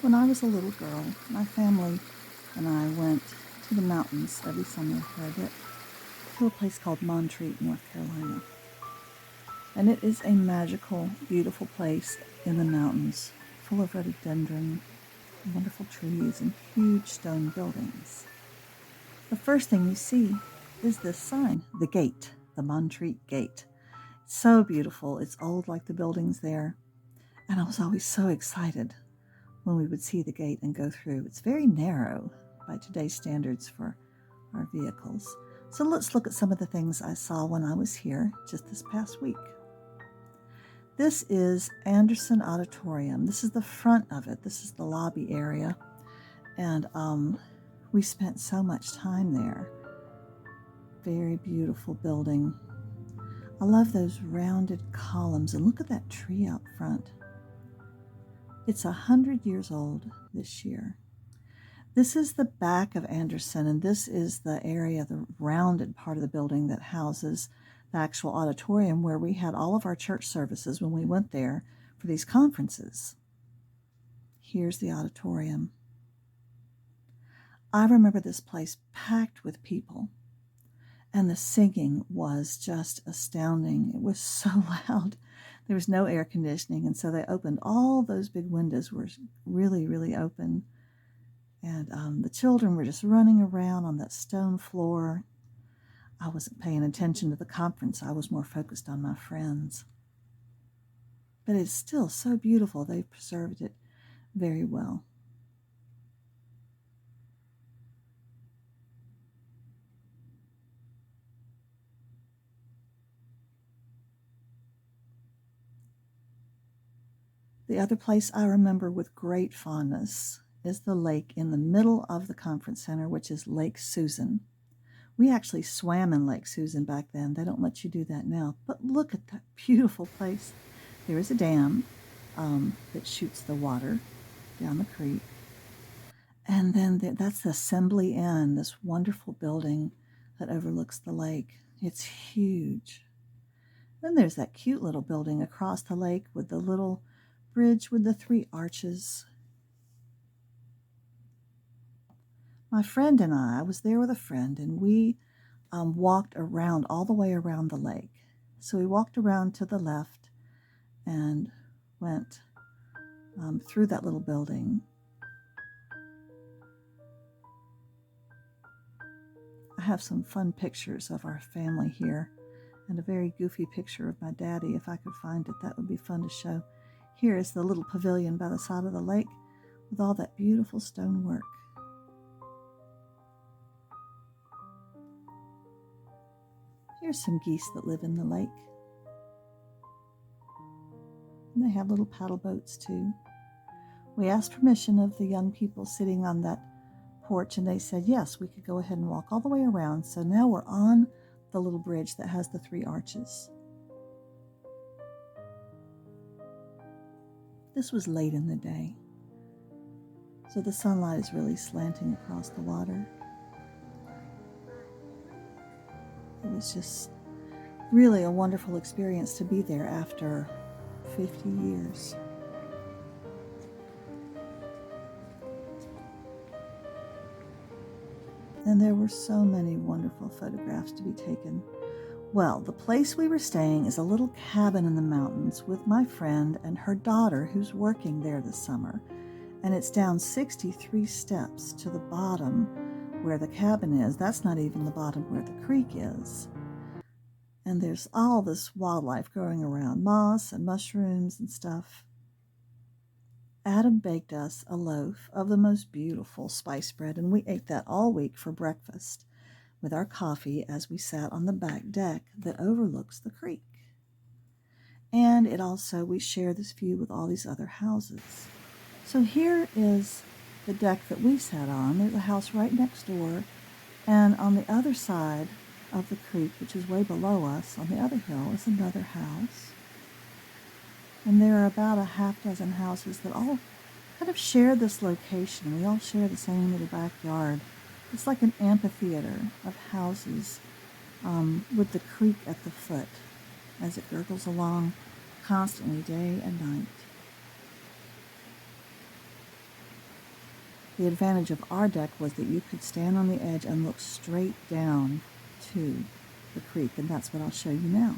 When I was a little girl, my family and I went to the mountains every summer for a bit, to a place called Montreat, North Carolina. And it is a magical, beautiful place in the mountains, full of rhododendron, wonderful trees, and huge stone buildings. The first thing you see is this sign, the gate, the Montreat Gate. It's so beautiful. It's old like the buildings there. And I was always so excited when we would see the gate and go through. It's very narrow by today's standards for our vehicles. So let's look at some of the things I saw when I was here just this past week. This is Anderson Auditorium. This is the front of it. This is the lobby area. And we spent so much time there. Very beautiful building. I love those rounded columns. And look at that tree out front. It's 100 years old this year. This is the back of Anderson, and this is the area, the rounded part of the building that houses the actual auditorium where we had all of our church services when we went there for these conferences. Here's the auditorium. I remember this place packed with people, and the singing was just astounding. It was so loud. There was no air conditioning, and so they opened all those big windows were really, really open. And the children were just running around on that stone floor. I wasn't paying attention to the conference. I was more focused on my friends. But it's still so beautiful. They've preserved it very well. The other place I remember with great fondness is the lake in the middle of the conference center, which is Lake Susan. We actually swam in Lake Susan back then. They don't let you do that now. But look at that beautiful place. There is a dam that shoots the water down the creek. And then that's the Assembly Inn, this wonderful building that overlooks the lake. It's huge. Then there's that cute little building across the lake with the little bridge with the 3 arches. My friend and I was there with a friend, and we walked around all the way around the lake. So we walked around to the left and went through that little building. I have some fun pictures of our family here and a very goofy picture of my daddy. If I could find it, that would be fun to show. Here is the little pavilion by the side of the lake with all that beautiful stonework. Here's some geese that live in the lake. And they have little paddle boats too. We asked permission of the young people sitting on that porch, and they said yes, we could go ahead and walk all the way around. So now we're on the little bridge that has the 3 arches. This was late in the day, so the sunlight is really slanting across the water. It was just really a wonderful experience to be there after 50 years. And there were so many wonderful photographs to be taken. Well, the place we were staying is a little cabin in the mountains with my friend and her daughter who's working there this summer. And it's down 63 steps to the bottom where the cabin is. That's not even the bottom where the creek is. And there's all this wildlife growing around, moss and mushrooms and stuff. Adam baked us a loaf of the most beautiful spice bread, and we ate that all week for breakfast with our coffee as we sat on the back deck that overlooks the creek. And we share this view with all these other houses. So here is the deck that we sat on. There's a house right next door, and on the other side of the creek, which is way below us, on the other hill is another house. And there are about a half dozen houses that all kind of share this location. We all share the same little backyard. It's like an amphitheater of houses with the creek at the foot as it gurgles along constantly, day and night. The advantage of our deck was that you could stand on the edge and look straight down to the creek, and that's what I'll show you now.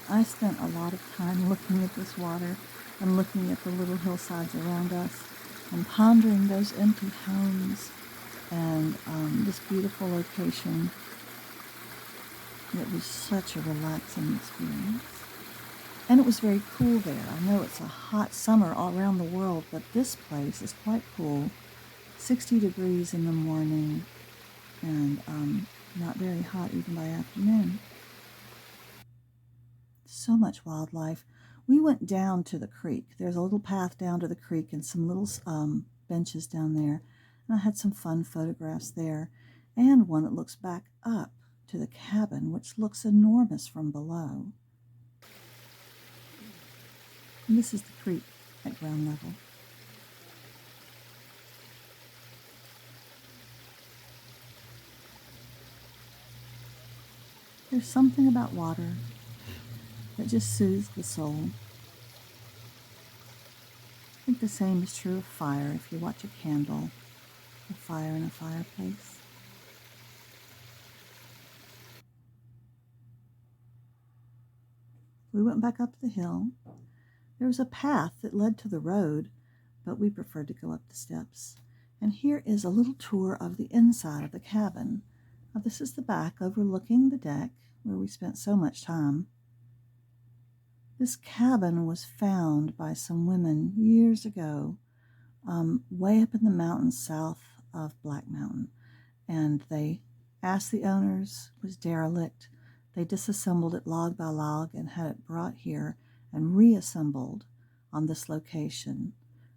I spent a lot of time looking at this water and looking at the little hillsides around us and pondering those empty homes and this beautiful location. It was such a relaxing experience. And it was very cool there. I know it's a hot summer all around the world, but this place is quite cool. 60 degrees in the morning and not very hot even by afternoon. So much wildlife. We went down to the creek. There's a little path down to the creek and some little benches down there. And I had some fun photographs there and one that looks back up to the cabin, which looks enormous from below. And this is the creek at ground level. There's something about water that just soothes the soul. I think the same is true of fire if you watch a candle, a fire in a fireplace. We went back up the hill. There was a path that led to the road, but we preferred to go up the steps. And here is a little tour of the inside of the cabin. Now, this is the back overlooking the deck where we spent so much time. This cabin was found by some women years ago, way up in the mountains south of Black Mountain. And they asked the owners, it was derelict. They disassembled it log by log and had it brought here and reassembled on this location.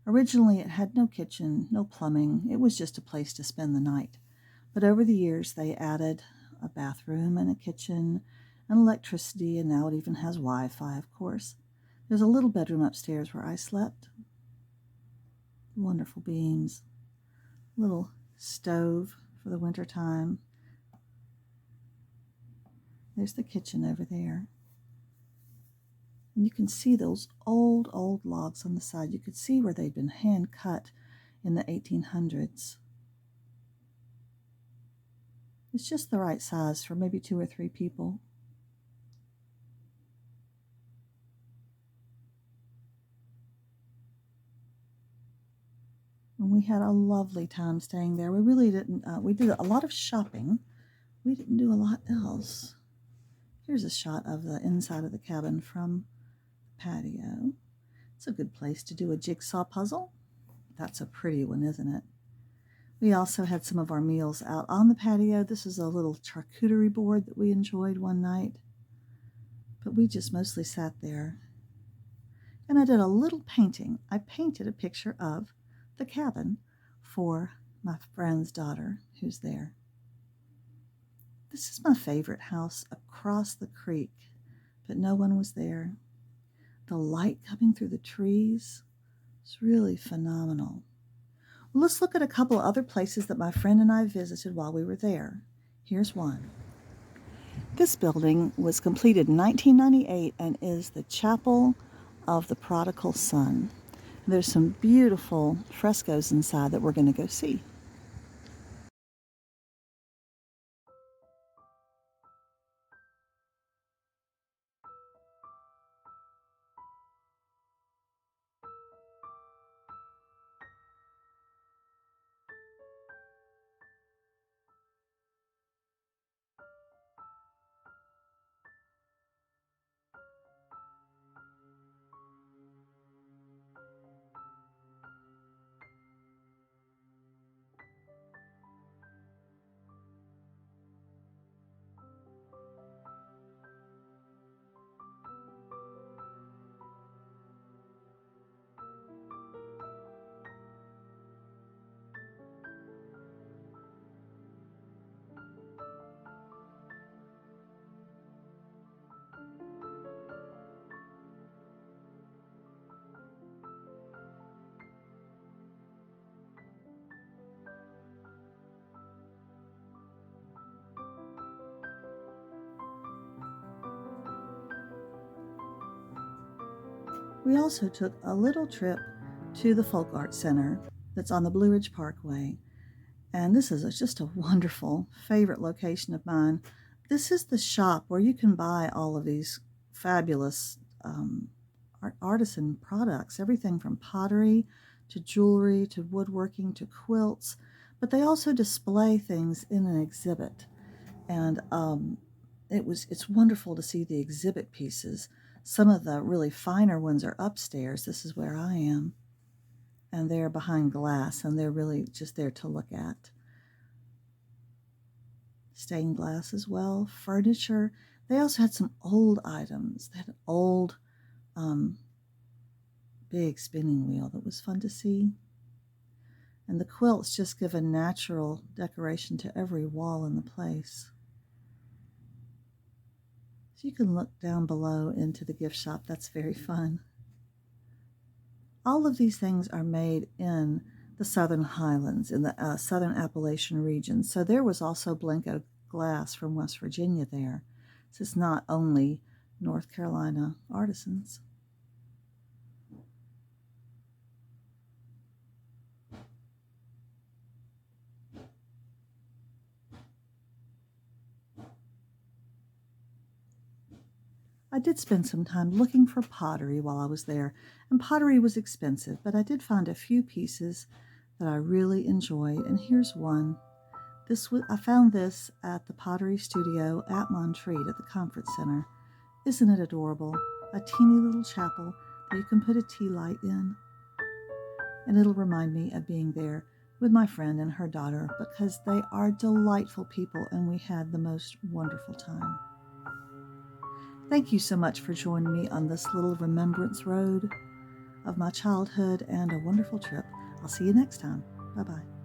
Originally, it had no kitchen, no plumbing. It was just a place to spend the night. But over the years, they added a bathroom and a kitchen and electricity, and now it even has Wi-Fi, of course. There's a little bedroom upstairs where I slept. Wonderful beams. Little stove for the winter time. There's the kitchen over there. And you can see those old logs on the side. You could see where they'd been hand cut in the 1800s. It's just the right size for maybe 2 or 3 people. And we had a lovely time staying there. We really didn't, we did a lot of shopping. We didn't do a lot else. Here's a shot of the inside of the cabin from the patio. It's a good place to do a jigsaw puzzle. That's a pretty one, isn't it? We also had some of our meals out on the patio. This is a little charcuterie board that we enjoyed one night. But we just mostly sat there. And I did a little painting. I painted a picture of the cabin for my friend's daughter who's there. This is my favorite house across the creek, but no one was there. The light coming through the trees is really phenomenal. Well, let's look at a couple of other places that my friend and I visited while we were there. Here's one. This building was completed in 1998 and is the Chapel of the Prodigal Son. There's some beautiful frescoes inside that we're going to go see. We also took a little trip to the Folk Art Center that's on the Blue Ridge Parkway. And this is just a wonderful favorite location of mine. This is the shop where you can buy all of these fabulous artisan products, everything from pottery to jewelry to woodworking to quilts. But they also display things in an exhibit. And it's wonderful to see the exhibit pieces. Some of the really finer ones are upstairs. This is where I am. And they're behind glass, and they're really just there to look at. Stained glass as well, furniture. They also had some old items. They had an old big spinning wheel that was fun to see. And the quilts just give a natural decoration to every wall in the place. So you can look down below into the gift shop. That's very fun. All of these things are made in the Southern Highlands, in the Southern Appalachian region. So there was also Blenko glass from West Virginia there. So it's not only North Carolina artisans. I did spend some time looking for pottery while I was there, and pottery was expensive, but I did find a few pieces that I really enjoyed, and here's one. I found this at the Pottery Studio at Montreat at the Conference Center. Isn't it adorable? A teeny little chapel that you can put a tea light in. And it'll remind me of being there with my friend and her daughter because they are delightful people and we had the most wonderful time. Thank you so much for joining me on this little remembrance road of my childhood and a wonderful trip. I'll see you next time. Bye-bye.